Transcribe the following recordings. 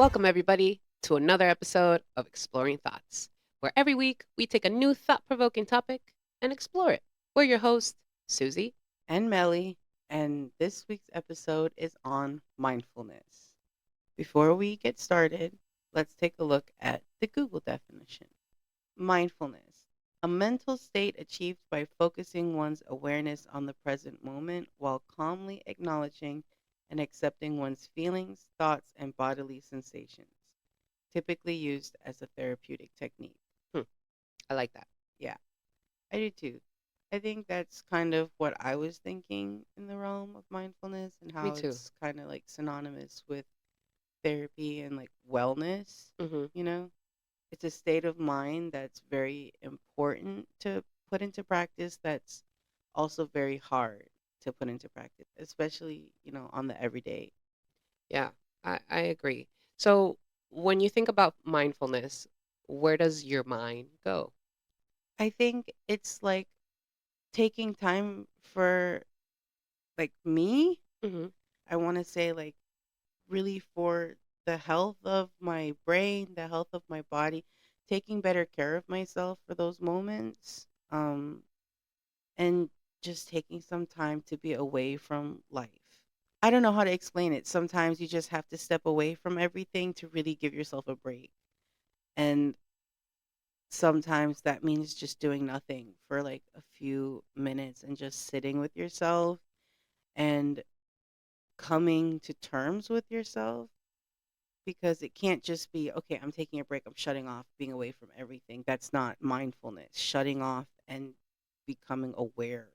Welcome, everybody, to another episode of Exploring Thoughts, where every week we take a new thought provoking topic and explore it. We're your hosts, Susie. And Melly, and this week's episode is on mindfulness. Before we get started, let's take a look at the Google definition. Mindfulness, a mental state achieved by focusing one's awareness on the present moment while calmly acknowledging and accepting one's feelings, thoughts, and bodily sensations, typically used as a therapeutic technique. Hmm, I like that. Yeah, I do too. I think that's kind of what I was thinking in the realm of mindfulness and Me how too. it's kind of like synonymous with therapy and like wellness, Hmm. you know? It's a state of mind that's very important to put into practice that's also very hard to put into practice, especially, on the everyday. Yeah, I agree. So, when you think about mindfulness, where does your mind go? I think it's like taking time for like me, Hmm. I want to say like really for the health of my brain, the health of my body, taking better care of myself for those moments, and just taking some time to be away from life. I don't know how to explain it. Sometimes you just have to step away from everything to really give yourself a break. And sometimes that means just doing nothing for like a few minutes and just sitting with yourself and coming to terms with yourself because it can't just be, okay, I'm taking a break, I'm shutting off, being away from everything. That's not mindfulness. Shutting off and becoming aware,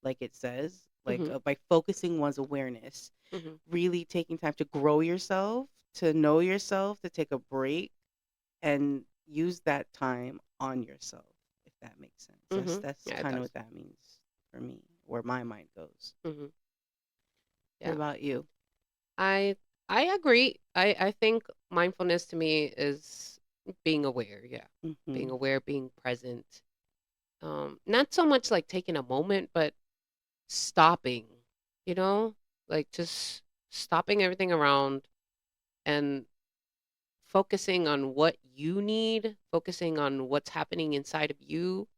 like it says, like Hmm. by focusing one's awareness, Hmm. really taking time to grow yourself, to know yourself, to take a break and use that time on yourself, if that makes sense. That's Hmm. that's Yeah, it kind of does. what that means for me, where my mind goes. Hmm. What Yeah, about you? I I agree. I think mindfulness to me is being aware. Yeah, being Mhm. aware, being present. Not so much like taking a moment, but stopping, you know, like just stopping everything around and focusing on what you need, focusing on what's happening inside of you.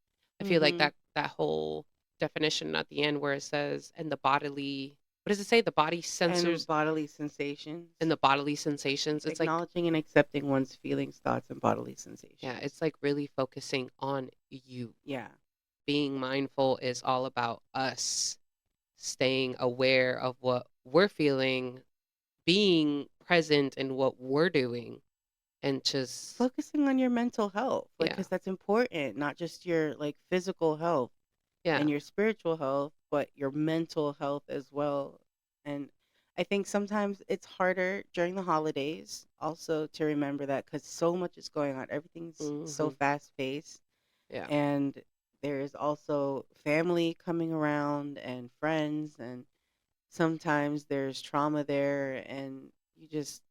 I feel like Mhm. that whole definition at the end where it says and the bodily, what does it say? The body And sensors bodily sensations. and the bodily sensations. It's like, Acknowledging and accepting one's feelings, thoughts, and bodily yeah, sensations. it's like really focusing on you. Yeah. Being mindful is all about us staying aware of what we're feeling, being present in what we're doing, and just, Focusing on your mental health, like, yeah, because that's important, not just your like physical health yeah. and your spiritual health, but your mental health as well. And I think sometimes it's harder during the holidays also to remember that because so much is going on. Everything's so Hmm. fast paced. Yeah. And there is also family coming around and friends. And sometimes there's trauma there. And you just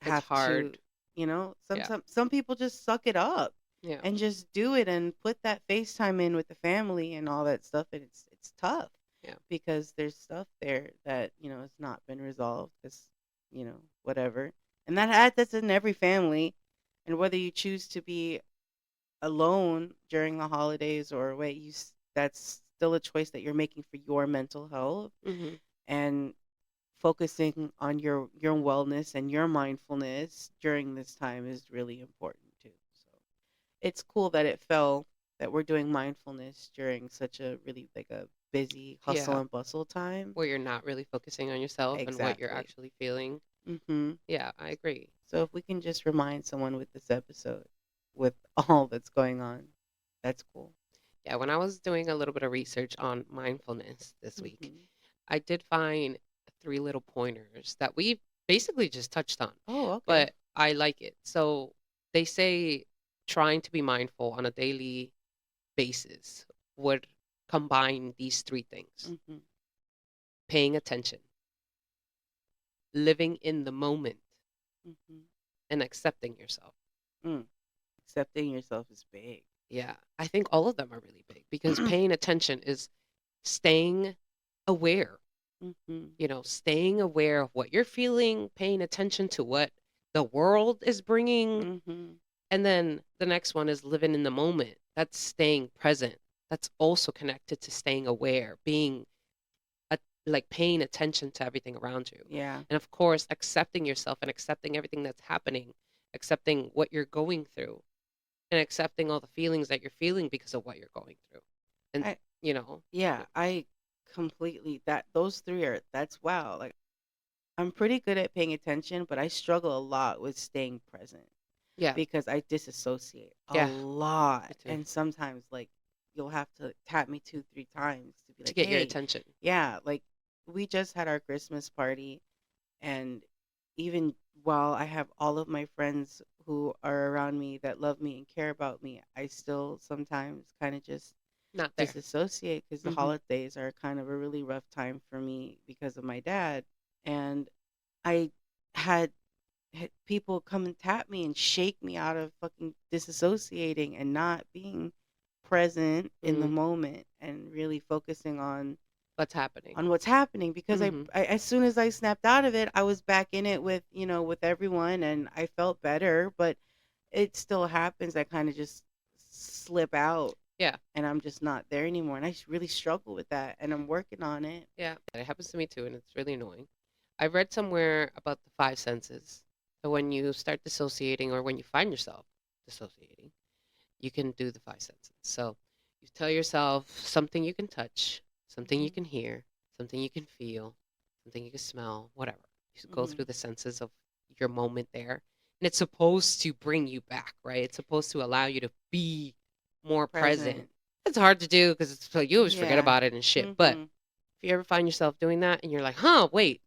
It's have to, hard. Yeah. some people just suck it up Yeah. and just do it and put that FaceTime in with the family and all that stuff. And it's tough Yeah. because there's stuff there that, has not been resolved because, whatever. And that's in every family. And whether you choose to be alone during the holidays or wait, that's still a choice that you're making for your mental health Hmm. and focusing on your wellness and your mindfulness during this time is really important too. So it's cool that it fell that we're doing mindfulness during such a really like a busy hustle Yeah. and bustle time. Where you're not really focusing on yourself and what you're Exactly. actually feeling. Mhm. Yeah, I agree. So if we can just remind someone with this episode with all that's going on, that's cool. Yeah, when I was doing a little bit of research on mindfulness this week, Mhm. I did find three little pointers that we basically just touched on, Oh, okay. but I like it. So they say trying to be mindful on a daily basis would combine these three things: Mhm. paying attention, living in the moment, Mhm. and accepting yourself. Mm. Accepting yourself is big. Yeah, I think all of them are really big because paying attention is staying aware, Mhm. staying aware of what you're feeling, paying attention to what the world is bringing. Mhm. And then the next one is living in the moment. That's staying present. That's also connected to staying aware, being a, like paying attention to everything around you. Yeah. And of course, accepting yourself and accepting everything that's happening, accepting what you're going through, and accepting all the feelings that you're feeling because of what you're going through. And, I you know, yeah, I completely that those three are that's wow. Like I'm pretty good at paying attention, but I struggle a lot with staying present yeah, because I disassociate a yeah, lot. me too. And sometimes like you'll have to tap me 2, 3 times to be To like, get your "Hey, attention. yeah, like we just had our Christmas party and even while I have all of my friends who are around me that love me and care about me, I still sometimes kind of just Not there. disassociate because the Hmm. holidays are kind of a really rough time for me because of my dad. And I had, had people come and tap me and shake me out of fucking disassociating and not being present in the Hmm. moment and really focusing What's happening? on what's happening because Hmm. I as soon as I snapped out of it, I was back in it with, with everyone and I felt better, but it still happens. I kind of just slip out Yeah, and I'm just not there anymore. And I really struggle with that and I'm working on it. yeah. It happens to me too, and it's really annoying. I read somewhere about the five senses. So when you start dissociating or when you find yourself dissociating, you can do the five senses. So you tell yourself something you can touch, something you Hmm. can hear, something you can feel, something you can smell, whatever. You go through Hmm. the senses of your moment there. And it's supposed to bring you back, right? It's supposed to allow you to be more present. Present. It's hard to do because it's like you always forget Yeah. about it and shit. But Hmm. if you ever find yourself doing that and you're like, huh, wait,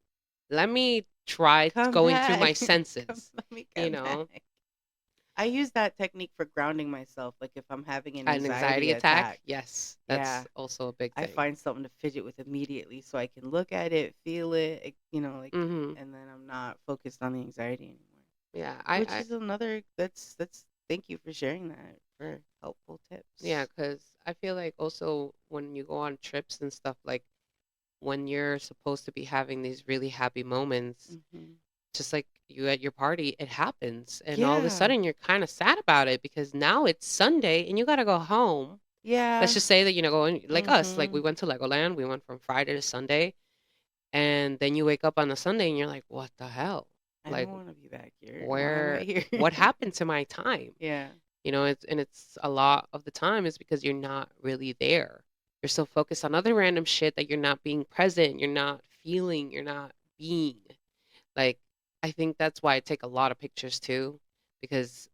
let me try Come going through my back. senses, Let me you come know, back. I use that technique for grounding myself. Like if I'm having an an anxiety anxiety attack. attack, Yes, yeah, that's also a big I thing. find something to fidget with immediately so I can look at it, feel it, like, Hmm. and then I'm not focused on the anxiety anymore. Yeah, Which is another that's thank you for sharing that for helpful yeah, tips. because I feel like also when you go on trips and stuff, like when you're supposed to be having these really happy moments, Hmm. just like you at your party, it happens. And all of a Yeah. sudden you're kind of sad about it because now it's Sunday and you got to go home. Let's Yeah. just say that, going like us, like we Mhm. went to Legoland, we went from Friday to Sunday, and then you wake up on a Sunday and you're like, what the hell? I Like, don't want to be back here. Why am I where, here? what happened to my time? Yeah. It's a lot of the time is because you're not really there. You're so focused on other random shit that you're not being present, you're not feeling, you're not being. Like, I think that's why I take a lot of pictures too, because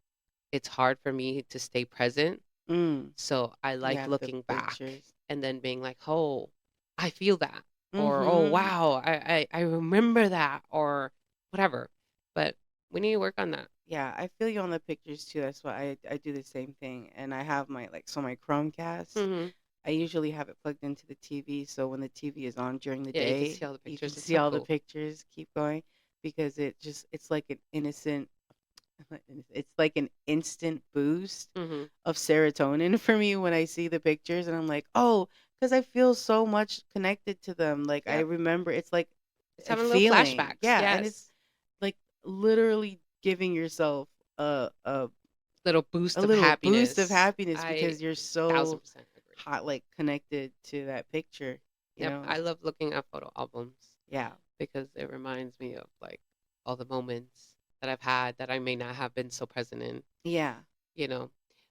it's hard for me to stay present. Mm. So I You like have the looking back pictures. and then being like, oh, I feel that. Or, oh, Mhm. wow, I remember that. Or whatever. But we need to work on that. Yeah, I feel you on the pictures too. That's why I do the same thing. And I have my Chromecast. Hmm. I usually have it plugged into the TV, so when the TV is on during the Yeah, you can see day, all the you can pictures. It's see so all the cool. pictures keep going because it's like an innocent it's like an instant boost Hmm. of serotonin for me when I see the pictures and I'm like, "Oh, cuz I feel so much connected to them." Like I Yep. remember it's like It's a having little feeling. flashbacks. Yeah, and it's Yes. like literally giving yourself Little a boost of little boost of happiness. happiness I because you're thousand so percent agree. hot like connected to that picture, you Yep. know? I love looking at photo albums Yeah. because it reminds me of like all the moments that I've had that I may not have been so present in, Yeah. you know.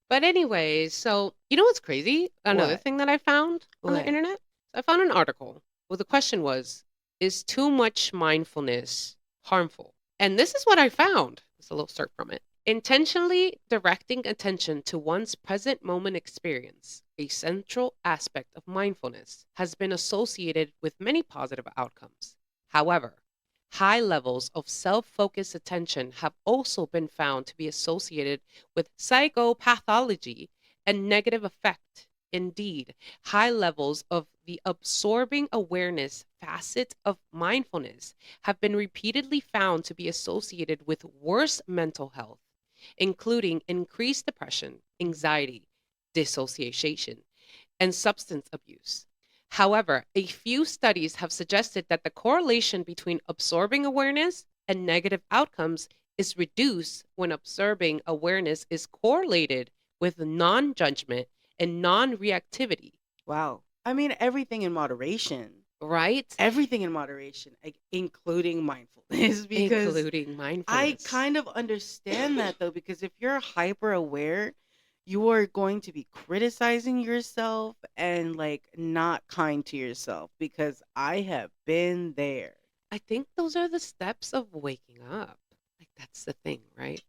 But anyways, so you know what's crazy? Another What? thing that I found on the What? internet. I found an article where the question was, is too much mindfulness harmful? And this is what I found. It's a little start from it. Intentionally directing attention to one's present moment experience, a central aspect of mindfulness, has been associated with many positive outcomes. However, high levels of self focused attention have also been found to be associated with psychopathology and negative effect. Indeed, high levels of the absorbing awareness facet of mindfulness have been repeatedly found to be associated with worse mental health, including increased depression, anxiety, dissociation, and substance abuse. However, a few studies have suggested that the correlation between absorbing awareness and negative outcomes is reduced when observing awareness is correlated with non judgment and non reactivity, Wow. I mean, everything in moderation. right? Everything in moderation, like including mindfulness, because Including I mindfulness. kind of understand that though, because if you're hyper aware, you are going to be criticizing yourself and like not kind to yourself because I have been there. I think those are the steps of waking up. Like that's the thing, right?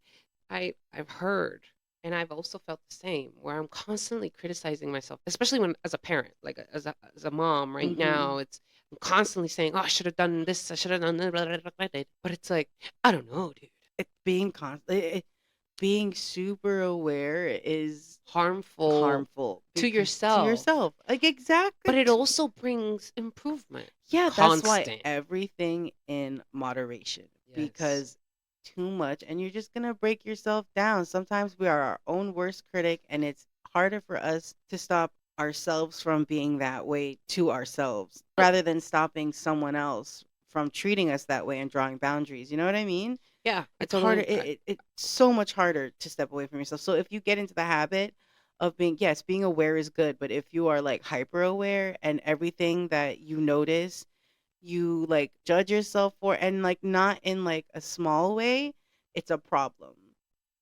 I've heard and I've also felt the same where I'm constantly criticizing myself, especially when as a parent, like as a mom right Hmm. now, it's I'm constantly saying, "Oh, I should have done this, I should have done that." But it's like, I don't know, dude. It being being super aware is Harmful harmful to because to yourself, yourself. Like exactly. but it also brings improvement. Yeah, that's why Constant. everything in moderation Yes. because too much and you're just going to break yourself down. Sometimes we are our own worst critic and it's harder for us to stop ourselves from being that way to ourselves Oh, rather than stopping someone else from treating us that way and drawing boundaries. You know what I mean? yeah, I It's totally harder. It's so much harder to step away from yourself. So if you get into the habit of being, yes, being aware is good, but if you are like hyper aware and everything that you notice, you like judge yourself for, and like not in like a small way, it's a problem.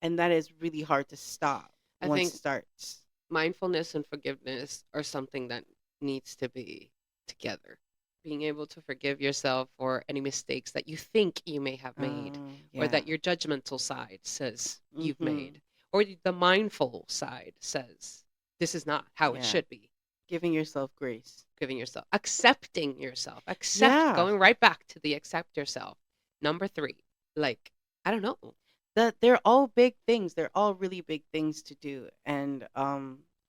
And that is really hard to stop I once think it starts. mindfulness and forgiveness are something that needs to be together. Being able to forgive yourself for any mistakes that you think you may have made, or Yeah. that your judgmental side says you've Mhm. made, or the mindful side says this is not how it Yeah. should be. Giving yourself grace. Giving yourself, Yeah. going right back to the accept yourself. Number three, like, I don't know. That they're all big things. They're all really big things to do. And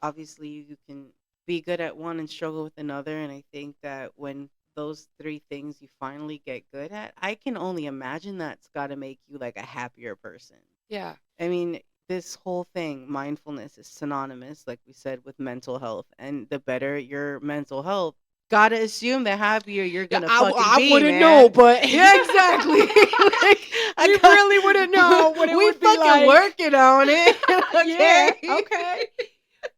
obviously you can be good at one and struggle with another. And I think that when those three things you finally get good at, I can only imagine that's got to make you like a happier person. Yeah. I mean, this whole thing, mindfulness is synonymous, like we said, with mental health. And the better your mental health, gotta assume the happier you're Yeah, gonna fucking I be, wouldn't know, man. but Yeah, exactly. Like I we got really wouldn't know what it we would be fucking like. working on it. Yeah, Okay. okay.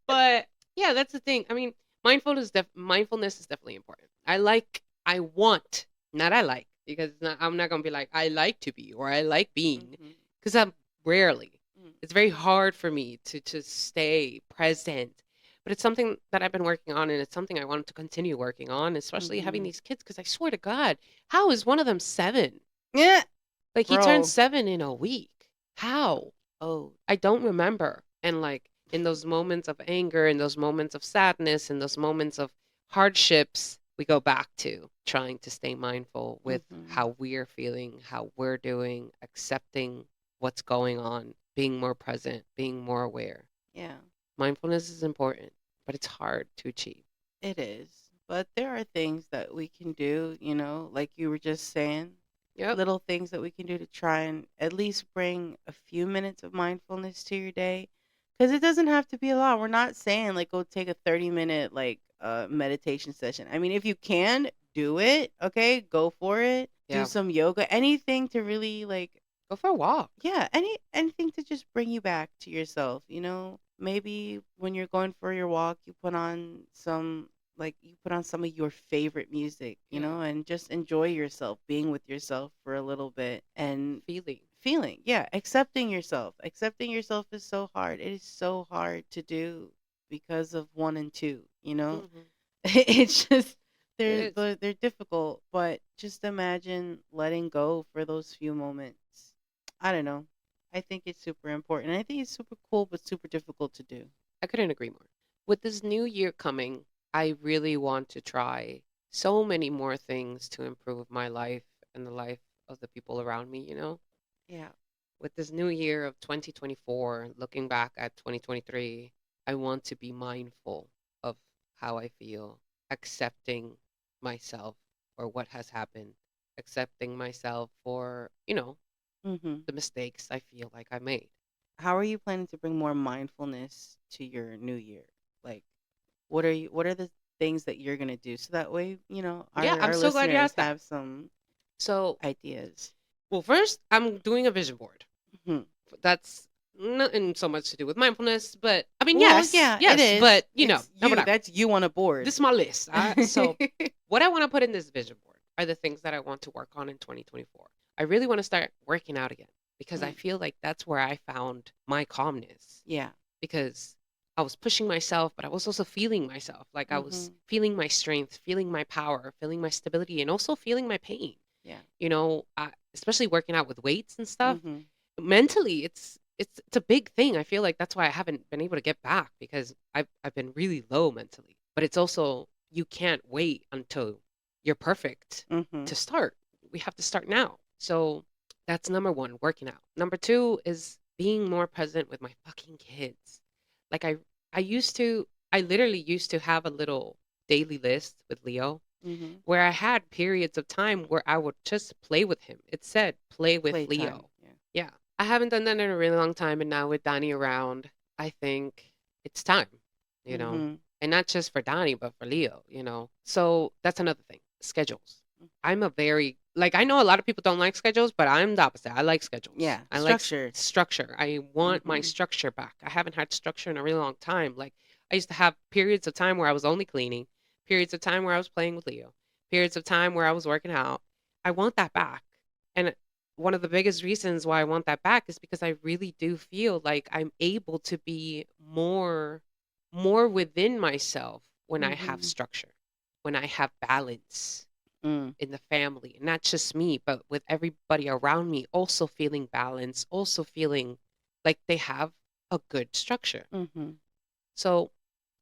But yeah, that's the thing. I mean, mindfulness is definitely important. I want, not I like, because I'm not gonna be like I like to be or I like being, Hmm. because I'm rarely. Hmm. It's very hard for me to stay present. But it's something that I've been working on, and it's something I want to continue working on, especially having Hmm. these kids. Because I swear to God, how is one of them 7? Yeah, Like he turned bro. 7 in a week. How? Oh. I don't remember. And like in those moments of anger, in those moments of sadness, in those moments of hardships, we go back to trying to stay mindful with Hmm. how we're feeling, how we're doing, accepting what's going on, being more present, being more aware. Yeah, Mindfulness is important, but it's hard to achieve. it is. But there are things that we can do, like you were just saying, Yep. little things that we can do to try and at least bring a few minutes of mindfulness to your day. Because it doesn't have to be a lot. We're not saying like go take a 30-minute like meditation session. I mean, if you can do it, okay, go for it. Do Yeah. some yoga, anything to really like, Go for a walk. yeah, anything to just bring you back to yourself, Maybe when you're going for your walk, you put on some of your favorite music, Yeah. and just enjoy yourself, being with yourself for a little bit and Feeling. feeling, yeah, accepting yourself. Accepting yourself is so hard. It is so hard to do because of one and two. Hmm. It's just It they're is. they're difficult, but just imagine letting go for those few moments. I don't know. I think it's super important. I think it's super cool, but super difficult to do. I couldn't agree more. With this new year coming, I really want to try so many more things to improve my life and the life of the people around me, you know? Yeah. With this new year of 2024, looking back at 2023, I want to be mindful of how I feel, accepting myself for what has happened, accepting myself for, Mhm. the mistakes I feel like I made. How are you planning to bring more mindfulness to your new year? Like, what are the things that you're going to do so that way, Yeah, I'm our so glad you listeners asked that. have some So, ideas. Well, first, I'm doing a vision board. Mhm. That's nothing so much to do with mindfulness, but I mean, Well, yes, yeah, it yes, is. but It's no, you. whatever. That's you on a board. This is my list. So, what I want to put in this vision board are the things that I want to work on in 2024. I really want to start working out again because I Mm, feel like that's where I found my calmness yeah. because I was pushing myself, but I was also feeling myself. Like I was Mhm. feeling my strength, feeling my power, feeling my stability, and also feeling my pain. Yeah. Especially working out with weights and stuff. Mhm. Mentally, it's a big thing. I feel like that's why I haven't been able to get back because I've been really low mentally. But it's also you can't wait until you're perfect Mhm. to start. We have to start now. So that's number one, working out. Number two is being more present with my fucking kids. Like I literally used to have a little daily list with Leo Mhm. where I had periods of time where I would just play with him. It said play with Playtime. Leo. Yeah. Yeah. I haven't done that in a really long time. And now with Donnie around, I think it's time, you know, Mhm. and not just for Donnie, but for Leo. So that's another thing scheles. I'm a very, like, I know a lot of people don't like schedules, but I'm the opposite. I like schedules. Yeah. I like Structured. structure. I want my Mhm. structure back. I haven't had structure in a really long time. Like, I used to have periods of time where I was only cleaning, periods of time where I was playing with Leo, periods of time where I was working out. I want that back. And one of the biggest reasons why I want that back is because I really do feel like I'm able to be more within myself when I have Mhm. structure, when I have balance Mm. in the family, and not just me, but with everybody around me also feeling balance, also feeling like they have a good structure. Mhm. So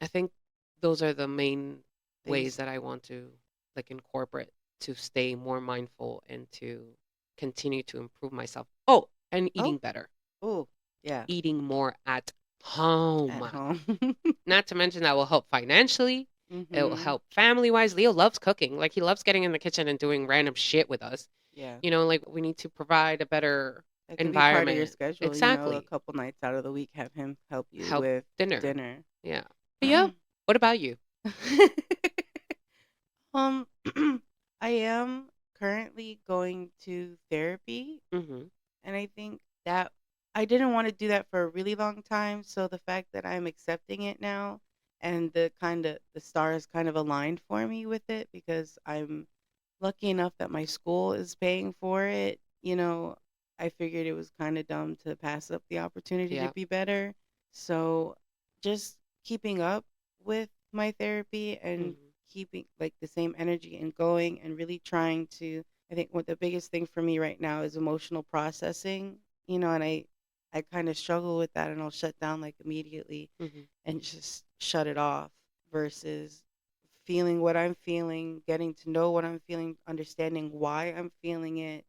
I think those are the main ways Things. that I want to like incorporate to stay more mindful and to continue to improve myself. Oh, and Oh. eating better, Oh. Yeah. eating more at At home. home. Not to mention that will help financially. It will Mhm. help family wise. Leo loves cooking. Like he loves getting in the kitchen and doing random shit with us. Yeah. Like we need to provide a better That can be part of your environment. schedule. A Exactly. couple nights out of the week, have him help you Help with dinner. dinner. Yeah. But yeah. What about you? um, I am currently going to therapy, Mm-hmm. and I think that I didn't want to do that for a really long time. So the fact that I'm accepting it now, and the stars kind of aligned for me with it because I'm lucky enough that my school is paying for it. I figured it was kind of dumb to pass up the opportunity to Yeah. be better. So just keeping up with my therapy and Mm-hmm. keeping like the same energy and going and really trying to, I think what the biggest thing for me right now is emotional processing, and I kind of struggle with that, and I'll shut down like immediately Mm-hmm. and just shut it off versus feeling what I'm feeling, getting to know what I'm feeling, understanding why I'm feeling it,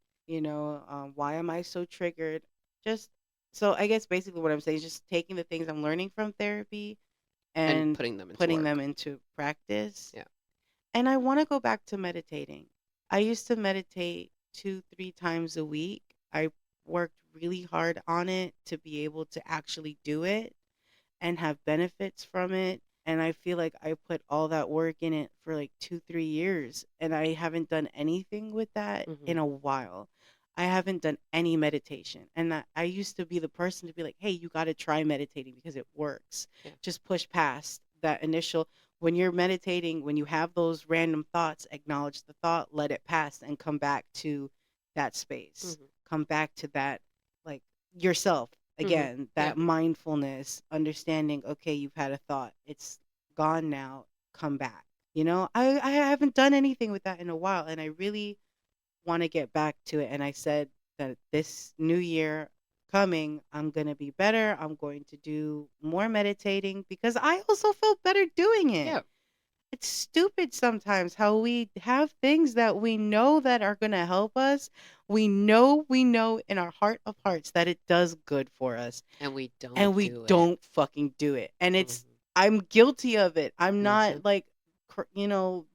why am I so triggered? Just so I guess basically what I'm saying is just taking the things I'm learning from therapy And and putting them into putting them work. into practice. Yeah. And I want to go back to meditating. I used to meditate 2, 3 times a week. I worked really hard on it to be able to actually do it and have benefits from it. And I feel like I put all that work in it for like 2, 3 years, and I haven't done anything with that Mm-hmm. in a while. I haven't done any meditation. And I used to be the person to be like, hey, you got to try meditating because it works. Yeah. Just push past that initial. When you're meditating, when you have those random thoughts, acknowledge the thought, let it pass, and come back to that space. Mm-hmm. Come back to that, like yourself Mm-hmm. again, Yeah. that mindfulness, understanding, okay, you've had a thought, it's gone now, come back. I haven't done anything with that in a while, and I really want to get back to it. And I said that this new year coming, I'm going to be better. I'm going to do more meditating because I also felt better doing it. Yeah. It's stupid sometimes how we have things that we know that are going to help us. We know in our heart of hearts that it does good for us, And we don't and we do it. don't fucking do it. And Mm-hmm. I'm guilty of it. I'm Me too. not like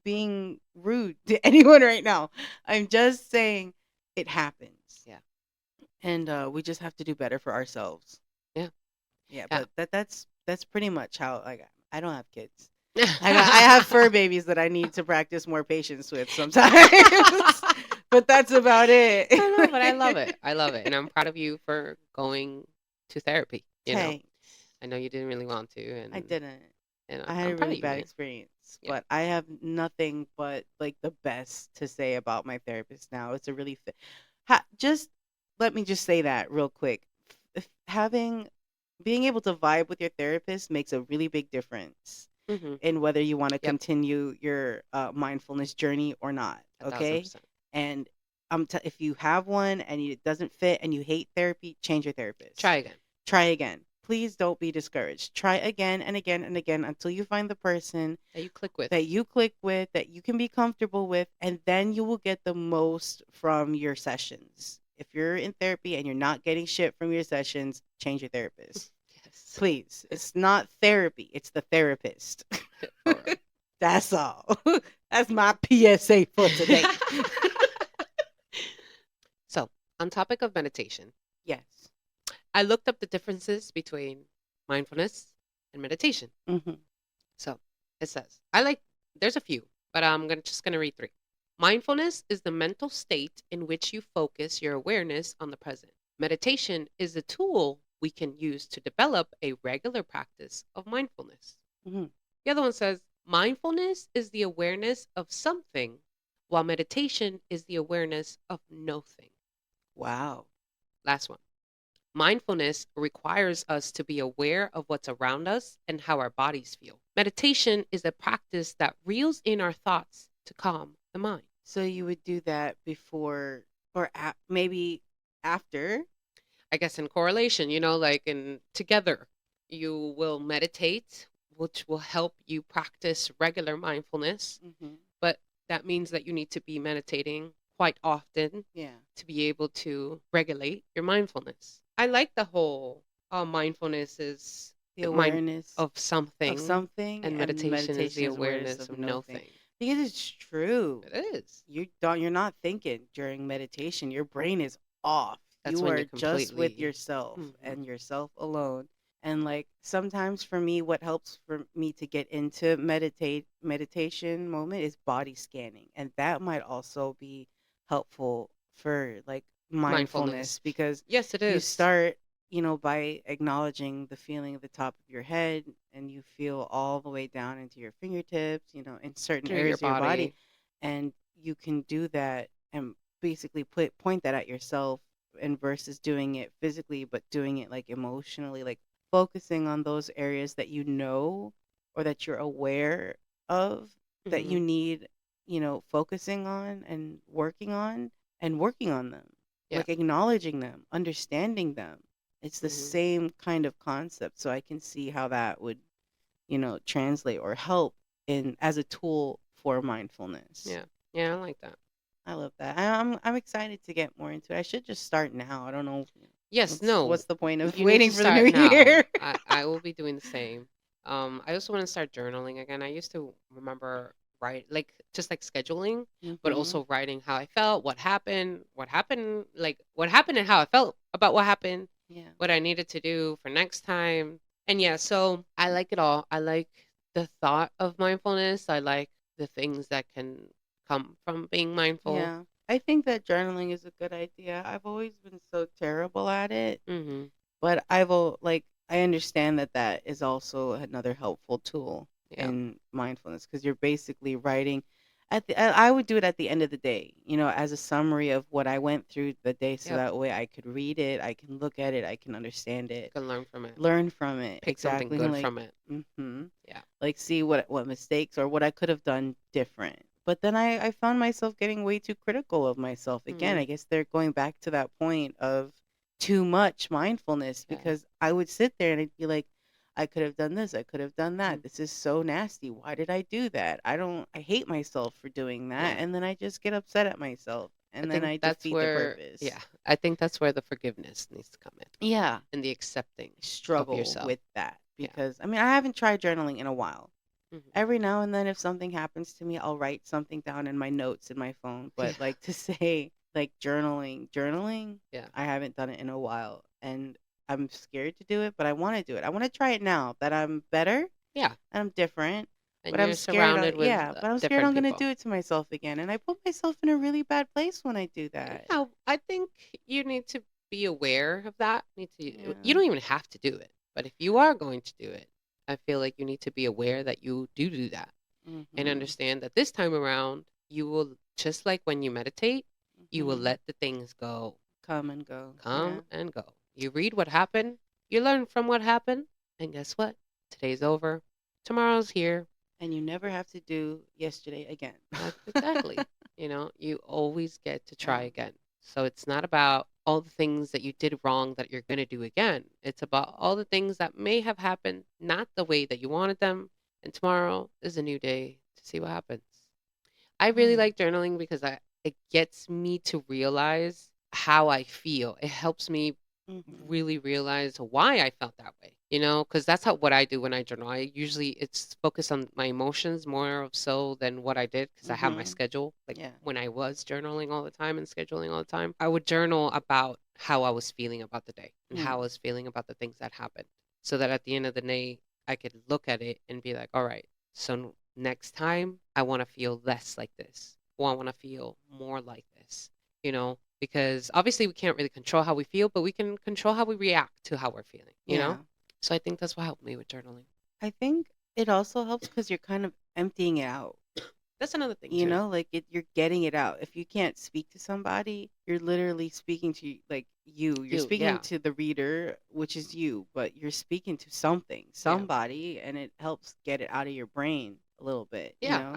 being rude to anyone right now. I'm just saying it happens. Yeah. And we just have to do better for ourselves. Yeah. Yeah, Yeah. but that's pretty much how, like, I don't have kids. I have fur babies that I need to practice more patience with sometimes. but that's about it. I know, but I love it. I love it, and I'm proud of you for going to therapy. Thanks. I know you didn't really want to, I and didn't. and I had I'm a proud really of you, bad man. experience, Yeah. but I have nothing but like the best to say about my therapist now. It's a really just let me just say that real quick. Having being able to vibe with your therapist makes a really big difference Mhm. in whether you want to Yep. continue your mindfulness journey or not. A thousand Okay, percent. and if you have one and it doesn't fit and you hate therapy, change your Try therapist. again. Try again. Please don't be discouraged. Try again and again and again until you find the person That you click with. that you click with, that you can be comfortable with, and then you will get the most from your sessions. If you're in therapy and you're not getting shit from your sessions, change your therapist. Yes. Please. It's not therapy, it's the therapist. For real. That's all. That's my PSA for today. So, on topic of meditation, Yes. I looked up the differences between mindfulness and meditation. Hmm. So, it says, there's a few, but just gonna read three. Mindfulness is the mental state in which you focus your awareness on the present. Meditation is the tool we can use to develop a regular practice of mindfulness. Hmm. The other one says, mindfulness is the awareness of something, while meditation is the awareness of nothing. Wow. Last one. Mindfulness requires us to be aware of what's around us and how our bodies feel. Meditation is a practice that reels in our thoughts to calm the mind. So you would do that before or maybe after? I guess in correlation, like in together, you will meditate, which will help you practice regular mindfulness. Hmm. But that means that you need to be meditating quite often Yeah. to be able to regulate your mindfulness. I like the whole mindfulness is The mind awareness of of something, something and and meditation is the meditation is awareness awareness of of no no thing. thing. Because it's true. It is. You're not thinking during meditation. Your brain is off. That's You when are you're just with completely. yourself Mhm. and yourself alone. And like sometimes for me, what helps for me to get into meditation moment is body scanning. And that might also be helpful for like mindfulness Mindfulness. because Yes, it you is. start, by acknowledging the feeling at the top of your head and you feel all the way down into your fingertips, in certain Through your areas of your body, body. and you can do that and basically point that at yourself, and versus doing it physically but doing it like emotionally, like focusing on those areas that or that you're aware of, that Hmm. you need, focusing on and working on them, Yeah. like acknowledging them, understanding them. It's the Hmm. same kind of concept, so I can see how that would, translate or help in as a tool for mindfulness. Yeah. Yeah, I like that. I love that. I'm excited to get more into it. I should just start now. I don't know Yes, no. what's the point of You need to waiting for the new start now. year. I will be doing the same. I also want to start journaling again. I used to remember just like scheduling, but Mhm. also writing how I felt, what happened and how I felt about what happened, Yeah. what I needed to do for next time. And yeah, so I like it all. I like the thought of mindfulness. I like the things that can come from being mindful. Yeah. I think that journaling is a good idea. I've always been so terrible at it, Mhm. but I understand that that is also another helpful tool Yeah. in mindfulness because you're basically writing I would do it at the end of the day, as a summary of what I went through the day, so Yep. that way I could read it, I can look at it, I can understand You it, can learn from it. learn from it. Pick something Exactly. good Like, from it. mhm. Yeah. Like see what mistakes or what I could have done different. But then I found myself getting way too critical of myself. Again, Mhm. I guess they're going back to that point of too much mindfulness, Yeah. because I would sit there and I'd be like, I could have done this, I could have done that. Mhm. This is so nasty. Why did I do that? I hate myself for doing that. Yeah. And then I just get upset at myself I and then think I that's defeat the where, yeah, purpose. I think that's where the forgiveness needs to come in Yeah. and the accepting of Struggle yourself. with that Yeah. because I haven't tried journaling in a while. Hmm. Every now and then, if something happens to me, I'll write something down in my notes in my phone. Yeah. But like to say, like journaling, Yeah. I haven't done it in a while. And I'm scared to do it, but I want to do it. I want to try it now that I'm better Yeah. and I'm different. and But I'm you're scared. surrounded with But I'm scared different I'm gonna people. do it to myself again, and I put myself in a really bad place when I do that. Yeah, I think you need to be aware of that. You Yeah. don't even have to do it, but if you are going to do it, I feel like you need to be aware that you do that and Mhm. understand that this time around, you will, just like when you meditate, you will Mhm. let the things go, Come and go. come Yeah. and go. You read what happened, you learn from what happened, and guess what? Today's over. Tomorrow's here. And you never have to do yesterday again. That's exactly. You always get to try Yeah. again. So it's not about all the things that you did wrong that you're going to do again. It's about all the things that may have happened not the way that you wanted them. And tomorrow is a new day to see what happens. I really Right. like journaling because it gets me to realize how I feel. It helps me Mhm. really realize why I felt that way, because that's what I do when I journal. I usually it's focused on my emotions more of so than what I did because I have my Mhm. schedule. Like Yeah. when I was journaling all the time and scheduling all the time, I would journal about how I was feeling about the day and how I Hmm. was feeling about the things that happened, so that at the end of the day, I could look at it and be like, all right, so next time I want to feel less like this, or I want to feel more like this, because obviously we can't really control how we feel, but we can control how we react to how we're feeling. Yeah. So I think that's what helped me with journaling. I think it also helps because you're kind of emptying it out. That's another thing You too. know, like you're getting it out. If you can't speak to somebody, you're literally speaking to like you. You're You, speaking yeah, to the reader, which is you, but you're speaking to something, yeah, somebody, and it helps get it out of your brain a little bit, you yeah. know?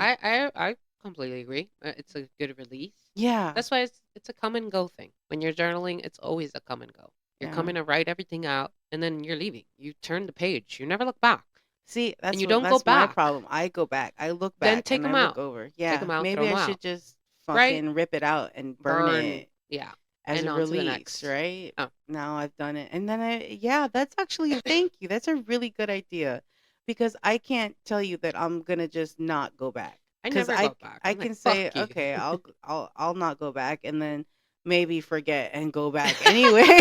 I completely agree. It's a good release. Yeah. That's why it's a come and go thing. When you're journaling, it's always a come and go. You're Yeah. coming to write everything out, and then you're leaving. You turn the page. You never look back, See, and you don't go that's my back. problem. I go back. I look Then back take and I them look out. over. Take Yeah, them out. Throw maybe them I should out. just Right? fucking rip it out and burn Burn. it Yeah. as And a on to the release, next. right? Oh, Now I've done it. And then yeah, that's actually, thank you. That's a really good idea because I can't tell you that I'm going to just not go back. I Cuz never go back. I I'm like, can fuck say, you. okay, I'll not go back and then maybe forget and go back anyway.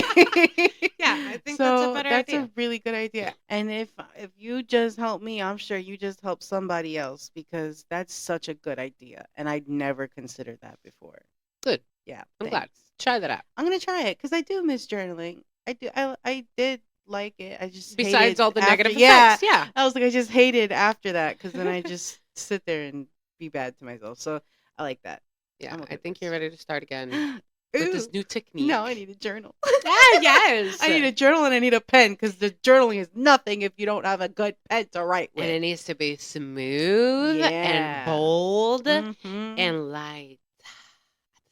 Yeah, I think that's a So better that's a idea. really good idea. And if you just help me, I'm sure you just help somebody else because that's such a good idea. And I'd never considered that before. Good. Yeah, I'm glad. thanks. Try that out. I'm gonna try it because I do miss journaling. I do. I did like it. I just Besides hated all the after. negative Yeah, effects. Yeah. I was like, I just hated after that because then I just sit there and be bad to myself. So I like that. Yeah. I'm I okay with think you're this. ready to start again with Ooh, this new no, I technique. need a journal. Ah, yes. I need a journal and I need a pen because the journaling is nothing if you don't have a good pen to write And with. it needs to be smooth and Yeah. bold Mhm. and light at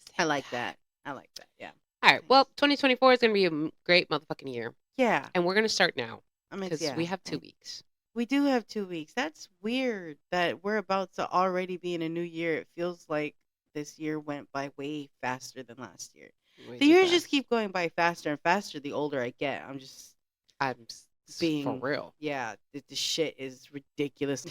the I same like time. that. I like that. Yeah. All right. Nice. Well, 2024 is going to be a great motherfucking year. Yeah. And we're going to start now because we Yeah. have 2 weeks. We do have 2 weeks. That's weird that we're about to already be in a new year. It feels like this year went by way faster than last year. Way The too years just fast. keep going by faster and faster the older I get. I'm just For being, real. yeah, the shit is ridiculous.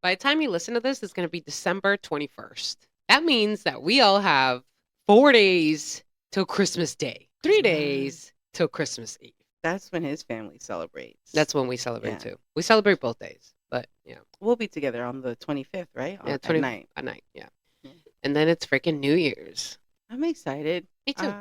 By the time you listen to this, it's going to be December 21st. That means that we all have 4 days till Christmas Day, three What? days till Christmas Eve. That's when his family celebrates. That's when we celebrate Yeah. too. We celebrate both days, but yeah, We'll be together on the 25th, right? yeah, At 20 night. at night, yeah, Yeah. and then it's freaking New Year's. I'm excited. Me too.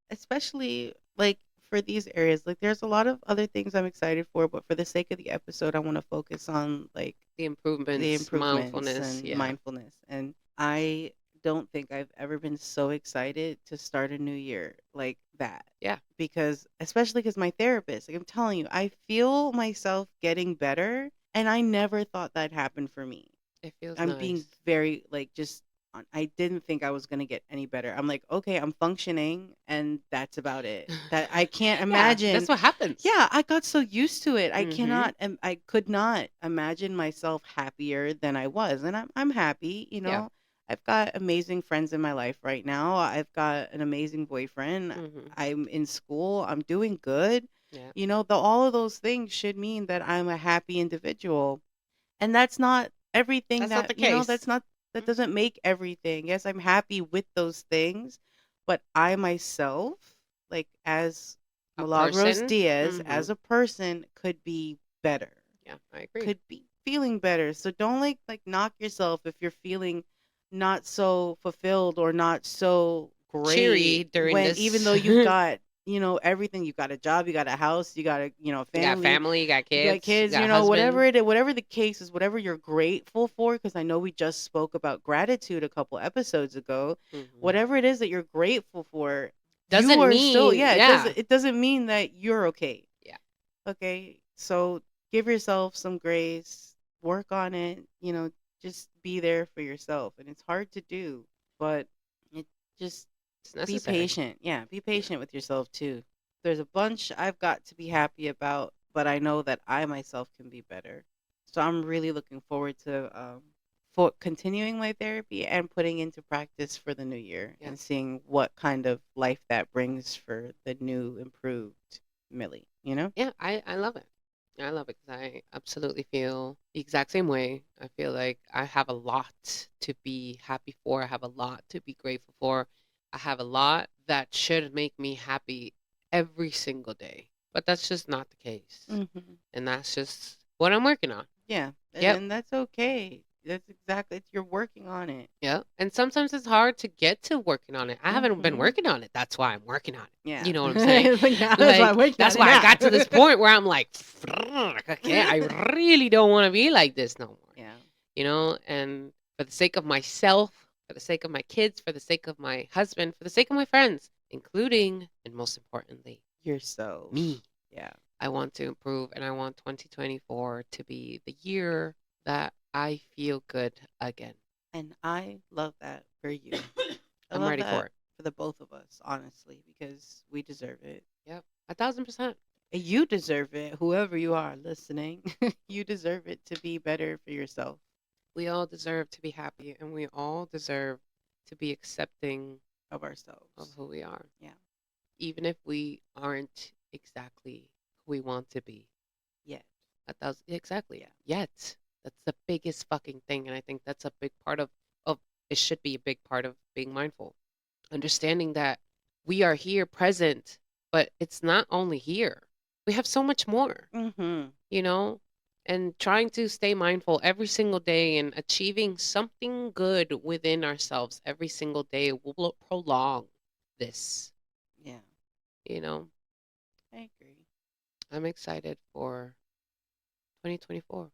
Especially like for these areas. Like there's a lot of other things I'm excited for, but for the sake of the episode, I want to focus on like The the improvements, improvements mindfulness, and yeah, mindfulness. And I don't think I've ever been so excited to start a new year like that. yeah, Because especially because my therapist, like I'm telling you, I feel myself getting better and I never thought that happened for me. it feels I'm being nice. very like just I didn't think I was going to get any better. I'm like, okay, I'm functioning and that's about it. That I can't Yeah, imagine. that's what happens. Yeah, I got so used to it. Mm-hmm. I could not imagine myself happier than I was. And I'm happy, Yeah. I've got amazing friends in my life right now. I've got an amazing boyfriend. Mm-hmm. I'm in school. I'm doing good. Yeah. All of those things should mean that I'm a happy individual, and that's not everything That's not that, the case. that doesn't make everything. Yes, I'm happy with those things, but I myself, like as A Milagros person. Diaz, Mm-hmm. as a person, could be better. Yeah, I agree. Could be feeling better. So don't like knock yourself if you're feeling not so fulfilled or not so Cheery great during when even this. though you've got, everything, you've got a job, you got a house, you got a, You got family, family, you got you got kids, you kids, got whatever husband. it is, whatever the case is, whatever you're grateful for, because I know we just spoke about gratitude a couple episodes ago. Hmm. Whatever it is that you're grateful for, you Doesn't are still, mean, yeah, yeah, it doesn't mean that you're okay. yeah, Okay. So give yourself some grace, work on it, just be there for yourself. And it's hard to do, but it just it's be necessary. patient. Yeah, be Yeah, patient with yourself too. There's a bunch I've got to be happy about, but I know that I myself can be better. So I'm really looking forward to for continuing my therapy and putting into practice for the new year yeah, and seeing what kind of life that brings for the new improved Millie, you know? yeah. I love it. I love it because I absolutely feel the exact same way. I feel like I have a lot to be happy for. I have a lot to be grateful for. I have a lot that should make me happy every single day. But that's just not the case. Hmm. And that's just what I'm working on. Yeah, Yep. and that's okay. That's exactly you're working on it. Yep. And sometimes it's hard to get to working on it. I haven't been Hmm. working on it. That's why I'm working on it. Yeah. You know what I'm saying? Like now, that's why I'm Like, working on that's it why I now. got to this point where I'm like, "Fuck, okay, I really don't want to be like this no more. Yeah. And for the sake of myself, for the sake of my kids, for the sake of my husband, for the sake of my friends, including and most importantly, Yourself. me. Yeah. I want to improve and I want 2024 to be the year that I feel good again. And I love that for you. I I'm love ready for that it. for the both of us, honestly, because we deserve it. Yep. 1,000%. And you deserve it, whoever you are listening. You deserve it to be better for yourself, We all deserve to be happy and we all deserve to be accepting of of ourselves. who we are, Yeah. even if we aren't exactly who we want to be. Yeah. Exactly. Yeah. Yet. That's the biggest fucking thing. And I think that's a big part of it should be a big part of being mindful. Understanding that we are here present, but it's not only here. We have so much more, Mhm. you know? And trying to stay mindful every single day and achieving something good within ourselves every single day will prolong this, Yeah. you know? I agree. I'm excited for 2024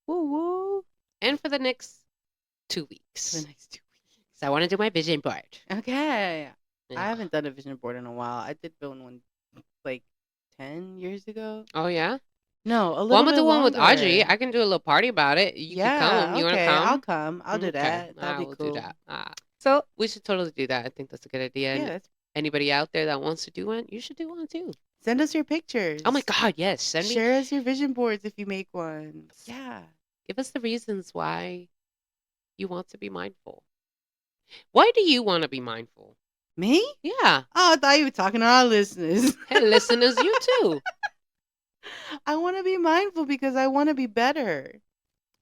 Woo woo. and for the next two For the weeks. next 2 weeks. So I want to do my vision board. Okay. I Yeah. haven't done a vision board in a while. I did build one like 10 years ago. Oh, yeah? No, a Well, I'm little gonna bit do one with Audrey. longer. I can do a little party about it. You could come. Yeah, You wanna okay. I'll come? come. I'll do Okay, that. That'll I be will do cool. that. So we should totally do that. I think that's a good idea. Yeah, And anybody out there that wants to do one, you should do one too. send us your Oh my pictures. God, yes. Send me. Share us your vision boards if you make one. Yeah. Give us the reasons why you want to be mindful. Why do you want to be mindful? Me? Yeah. Oh, I thought you were talking to our listeners. Hey, listeners, you too. I want to be mindful because I want to be better.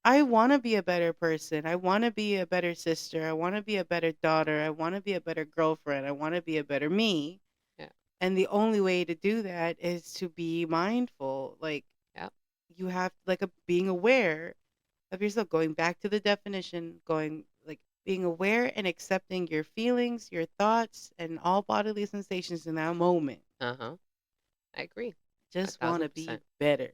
I want to be a better person. I want to be a better sister. I want to be a better daughter. I want to be a better girlfriend. I want to be a better me. Yeah. And the only way to do that is to be mindful. Like Yeah. you have like a being aware of yourself, going back to the definition, going like being aware and accepting your feelings, your thoughts, and all bodily sensations in that moment. Uh huh. I agree. A Just want thousand to be percent. better.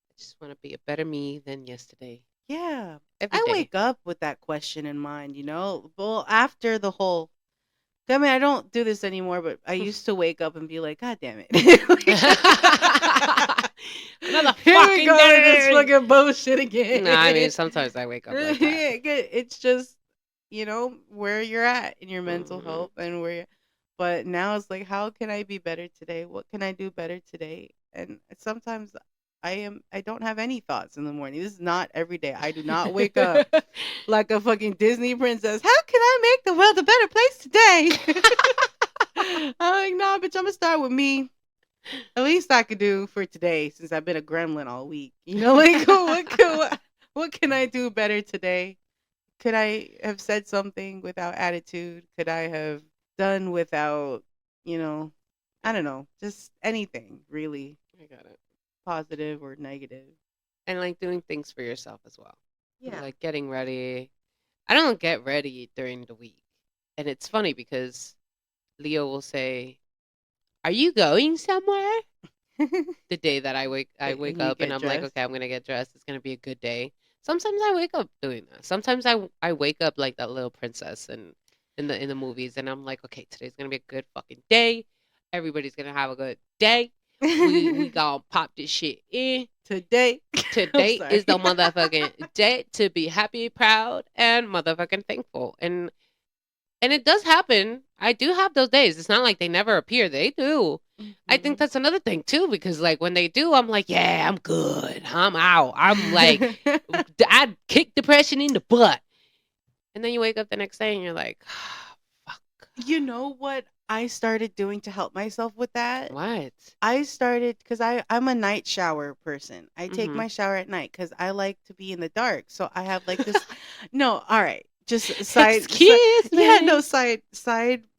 I just want to be a better me than yesterday. Yeah. Every I day. wake up with that question in mind, you know? Well, after the whole, I mean, I don't do this anymore, but I used to wake up and be like, God damn it. Another Here we fucking go with this day. fucking bullshit again. No, I mean sometimes I wake up like that. It's just, where you're at in your mental Hmm. health and but now it's like, how can I be better today? What can I do better today? And sometimes I don't have any thoughts in the morning. This is not every day. I do not wake up like a fucking Disney princess. How can I make the world a better place today? I'm like, nah, bitch, I'm gonna start with me. At least I could do for today since I've been a gremlin all week. Like what can I do better today? Could I have said something without attitude? Could I have done without, you know, I Yeah, don't know, just anything really I got it. positive or negative. And like doing things for yourself as well. Yeah. Like getting ready. I don't get ready during the week. And it's funny because Leo will say, "Are you going somewhere?" The day that I wake And you up and get I'm like, dressed. "Okay, I'm going to get dressed. It's going to be a good day." Sometimes I wake up doing that. Sometimes I wake up like that little princess in the movies and I'm like, "Okay, today's going to be a good fucking day. Everybody's going to have a good day. We going to pop this shit in. Today. I'm Today sorry. is the motherfucking day to be happy, proud, and motherfucking thankful." And it does happen. I do have those days. It's not like they never appear. They do. I think Mhm. that's another thing too, because like when they do, I'm like, yeah, I'm good. I'm out. I'm like, I kick depression in the butt. And then you wake up the next day and you're like, fuck. You know what I started doing to help myself with that? What? I started because I'm a night shower person. I take Mm-hmm. my shower at night because I like to be in the dark. So I have like this. No, all right, just Excuse yeah, no me.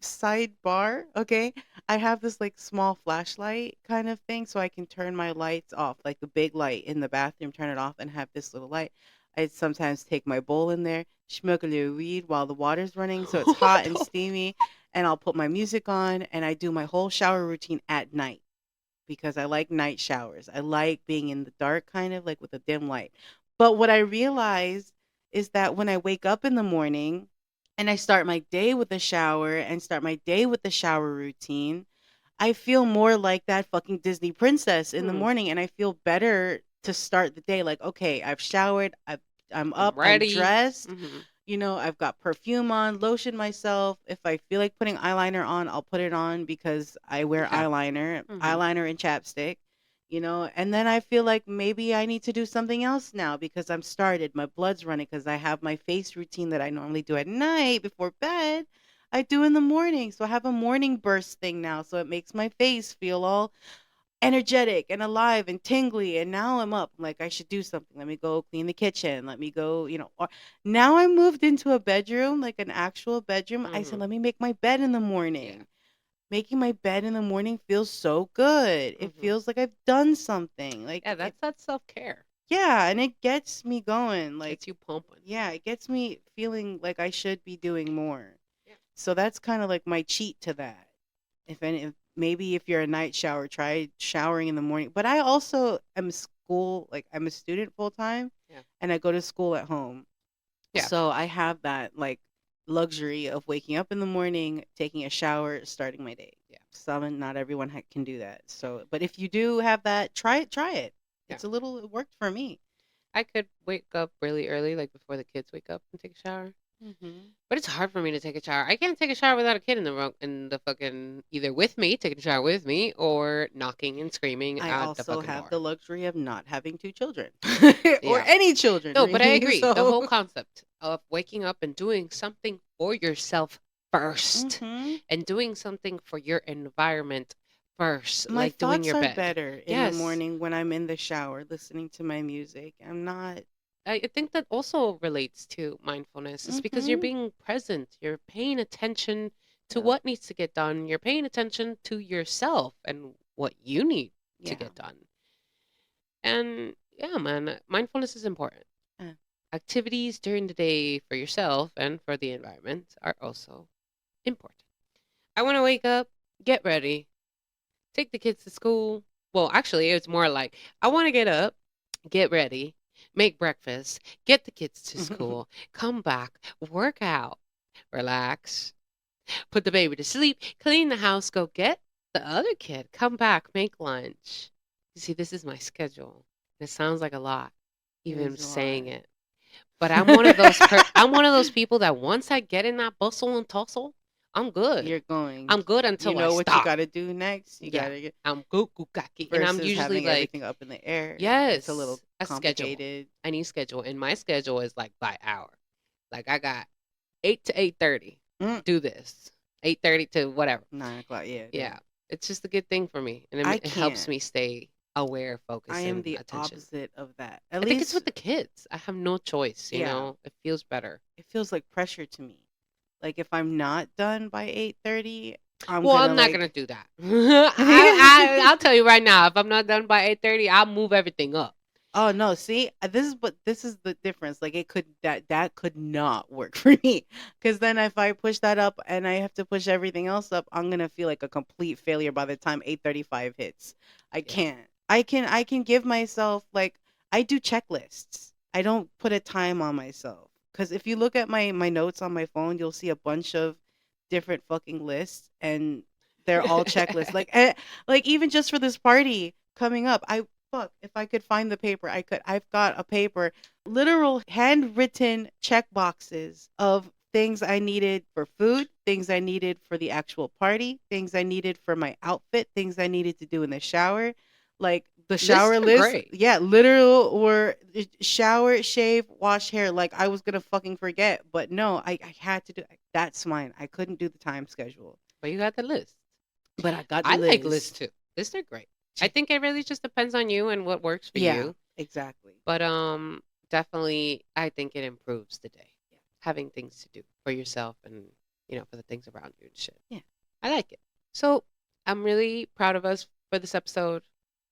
sidebar. Okay, I have this like small flashlight kind of thing, so I can turn my lights off, like the big light in the bathroom, turn it off, and have this little light. I sometimes take my bowl in there, smoke a little weed while the water's running, so it's What hot and the steamy, and I'll put my music on, and I do my whole shower routine at night because I like night showers. I like being in the dark, kind of like with a dim light. But what I realized is that when I wake up in the morning and I start my day with a shower and start my day with the shower routine, I feel more like that fucking Disney princess in the Hmm. morning, and I feel better to start the day. Like, okay, I've showered, I'm I'm up, I'm ready. dressed, Mm-hmm. I've got perfume on, lotion myself. If I feel like putting eyeliner on, I'll put it on because I You wear have to. eyeliner, Mm-hmm. eyeliner and chapstick, and then I feel like maybe I need to do something else now because I'm started. My blood's running because I have my face routine that I normally do at night before bed. I do in the morning. So I have a morning burst thing now. So it makes my face feel all energetic and alive and tingly, and now I'm up. I'm like, I should do something. Let me go clean the kitchen. Let me go, or now I moved into a bedroom, like an actual bedroom. I said, Mm-hmm. let me make my bed in the Yeah. morning. Making my bed in the morning feels so good. It Mm-hmm. feels like I've done something. Like Yeah, it that's that self care. Yeah, and it gets me going. Like Gets you pumping. yeah, it gets me feeling like I should be doing more. Yeah. So that's kind of like my cheat to that. If maybe if you're a night shower, try showering in the morning. But I also am school, like I'm a student full time, Yeah. and I go to school at home. Yeah. So I have that like luxury of waking up in the morning, taking a shower, starting my day. Yeah. Some not everyone can do that. So, but if you do have that, try it. Try it. Yeah. It worked for me. I could wake up really early, like before the kids wake up and take a shower. Hmm. But it's hard for me to take a shower. I can't take a shower without a kid in the fucking either with me, taking a shower with me, or knocking and screaming I at the also fucking have door. the luxury of not having two children or Yeah. any children, No, but I really. agree. The So, whole concept of waking up and doing something for yourself first hmm and doing something for your environment first, my like doing thoughts your are bed. better in the Yes. morning when I'm in the shower listening to my music. I'm not. I think that also relates to mindfulness. It's because you're Hmm being present. You're paying attention to Yep. what needs to get done. You're paying attention to yourself and what you need to Yeah. get done. And yeah, man, mindfulness is important. Uh, Activities during the day for yourself and for the environment are also important. I want to wake up, get ready, take the kids to school. Well, actually, it's more like I want to get up, get ready, make breakfast, get the kids to school, come back, work out, relax, put the baby to sleep, clean the house, go get the other kid, come back, make lunch. You see, this is my schedule. It sounds like a lot, it even is a lot. saying it. But I'm one of those people that once I get in that bustle and tussle, I'm good. You're going. I'm good You until I know what you stop. got to do next. You got Yeah. to get I'm good, gukaki. And I'm versus usually having everything like, up in the air. It's a little yes, a schedule. complicated. I need schedule. And my schedule is like by hour. Like I got 8 to 8:30. Mm. Do this. 8:30 to whatever. 9 o'clock. Yeah, yeah. Yeah. It's just a good thing for me. And I it helps can't. me stay aware, I focus, am and the attention. opposite of that. At I think it's least, with the kids. I have no choice, you yeah. know? It feels better. It feels like pressure to me. Like if I'm not done by 8:30, I'm Well, gonna I'm not gonna like. do that. I'll tell you right now. If I'm not done by 8:30, I'll move everything up. Oh no, see, this is the difference. Like that could not work for me because then if I push that up and I have to push everything else up, I'm gonna feel like a complete failure by the time 8:35 hits. I Yeah. can't. I can give myself like I do checklists. I don't put a time on myself because if you look at my notes on my phone, you'll see a bunch of different fucking lists and they're all checklists. Like even just for this party coming up, I fuck, if I could find the paper, I could. I've got a paper, literal handwritten check boxes of things I needed for food, things I needed for the actual party, things I needed for my outfit, things I needed to do in the shower. Like the Lists shower are list, great. yeah, literal were shower, shave, wash hair. Like I was gonna fucking forget, but no, I had to do. That's mine. I couldn't do the time schedule, But you got the list. but I got the I like lists list. too. Lists are great. I think it really just depends on you and what works for Yeah, you. exactly. But definitely I think it improves the day. Having things to do for yourself and for the things around you and shit. Yeah, I like it. So I'm really proud of us for this episode.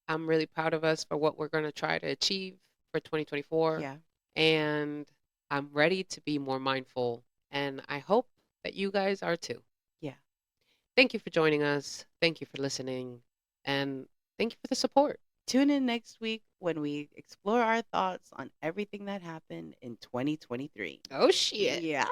I'm really proud of us for what we're going to try to achieve for 2024. yeah, And I'm ready to be more mindful. And I hope that you guys are too. yeah. Thank you for joining us. Thank you for listening. And thank you for the support. Tune in next week when we explore our thoughts on everything that happened in 2023. Oh, shit. Yeah.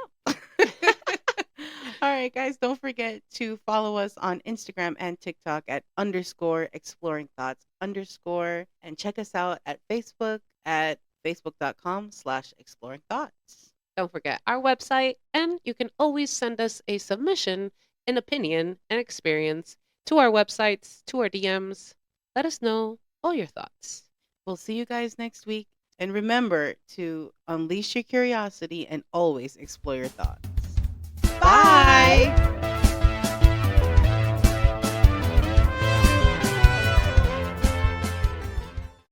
All right, guys, don't forget to follow us on Instagram and TikTok at underscore exploring thoughts underscore and check us out at Facebook at facebook.com/exploring thoughts. Don't forget our website, and you can always send us a submission, an opinion, an experience to our websites, to our DMs. Let us know all your thoughts. We'll see you guys next week. And remember to unleash your curiosity and always explore your thoughts.